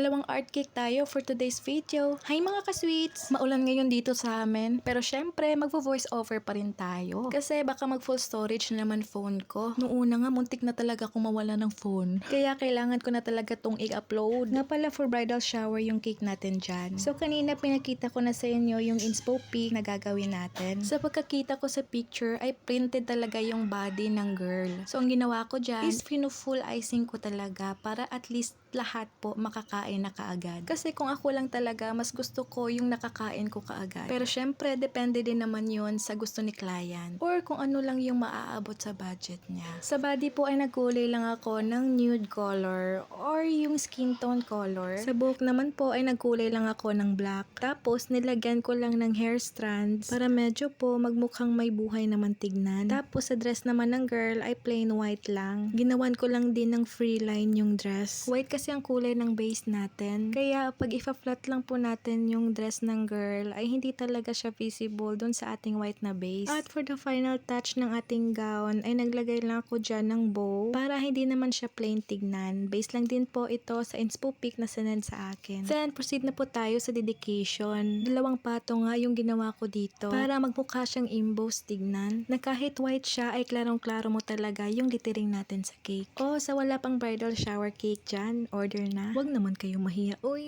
Dalawang art cake tayo for today's video. Hi mga ka-sweets! Maulan ngayon dito sa amin. Pero syempre, magvo-voice over pa rin tayo. Kasi baka mag-full storage na naman phone ko. Noong una nga, muntik na talaga akong mawala ng phone. Kaya kailangan ko na talaga tong i-upload. Nga pala for bridal shower yung cake natin dyan. So kanina pinakita ko na sa inyo yung inspo pic na gagawin natin. Sa pagkakita ko sa picture ay printed talaga yung body ng girl. So ang ginawa ko dyan is full icing ko talaga para at least lahat po makakain na kaagad. Kasi kung ako lang talaga, mas gusto ko yung nakakain ko kaagad. Pero syempre, depende din naman yun sa gusto ni client. Or kung ano lang yung maaabot sa budget niya. Sa body po ay nagkulay lang ako ng nude color or yung skin tone color. Sa buhok naman po ay nagkulay lang ako ng black. Tapos nilagyan ko lang ng hair strands para medyo po magmukhang may buhay naman tignan. Tapos sa dress naman ng girl ay plain white lang. Ginawan ko lang din ng free line yung dress. White kasi ang kulay ng base natin. Kaya pag ipa-flat lang po natin yung dress ng girl ay hindi talaga siya visible dun sa ating white na base. At for the final touch ng ating gown ay naglagay lang ako dyan ng bow para hindi naman siya plain tignan. Base lang din po ito sa inspo pic na sinend sa akin. Then proceed na po tayo sa dedication. Dalawang pato nga yung ginawa ko dito para magmukha siyang embossed tignan na kahit white siya ay klarong-klaro mo talaga yung lettering natin sa cake. O sa wala pang bridal shower cake dyan, order na. Huwag naman kayo mahiya. Uy!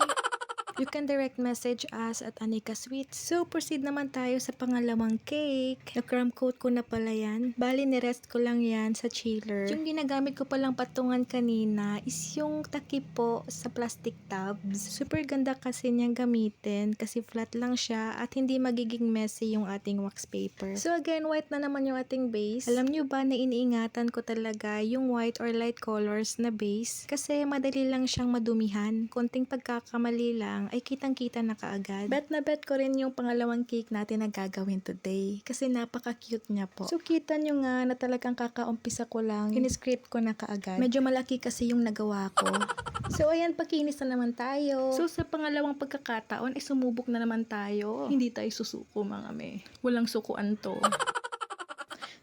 You can direct message us at Anika Sweets. So, proceed naman tayo sa pangalawang cake. Na-crumb coat ko na pala yan. Bali, nirest ko lang yan sa chiller. Yung ginagamit ko palang patungan kanina is yung takip po sa plastic tubs. Super ganda kasi niyang gamitin kasi flat lang siya at hindi magiging messy yung ating wax paper. So, again, white na naman yung ating base. Alam nyo ba na iniingatan ko talaga yung white or light colors na base kasi madali lang siyang madumihan. Konting pagkakamali lang ay kitang-kita na kaagad. Bet na bet ko rin yung pangalawang cake natin na gagawin today. Kasi napaka-cute niya po. So, kita nyo nga na talagang kakaumpisa ko lang. In-script ko na kaagad. Medyo malaki kasi yung nagawa ko. So, ayan, pakinis na naman tayo. So, sa pangalawang pagkakataon, ay sumubok na naman tayo. Hindi tayo susuko, mga me. Walang sukuan to.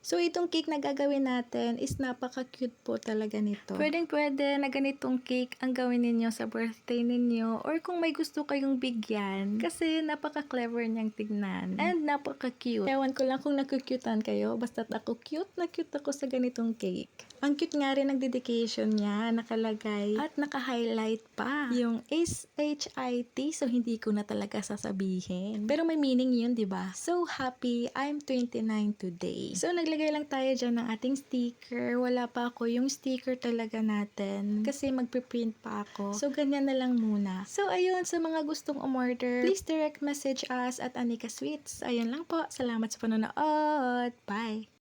So, itong cake na gagawin natin is napaka-cute po talaga nito. Pwedeng-pwede na ganitong cake ang gawin ninyo sa birthday ninyo or kung may gusto kayong bigyan kasi napaka-clever niyang tignan and napaka-cute. Ewan ko lang kung nakukutan kayo, basta't ako cute na cute ako sa ganitong cake. Ang cute nga rin ng dedication niya, nakalagay at naka-highlight pa yung SHIT, so hindi ko na talaga sasabihin. Pero may meaning yun, di ba? So happy, I'm 29 today. So naglagay lang tayo dyan ng ating sticker. Wala pa ako yung sticker talaga natin kasi magpiprint pa ako. So ganyan na lang muna. So ayun, sa mga gustong umorder, please direct message us at Anika Sweets. Ayun lang po. Salamat sa panonood. Bye!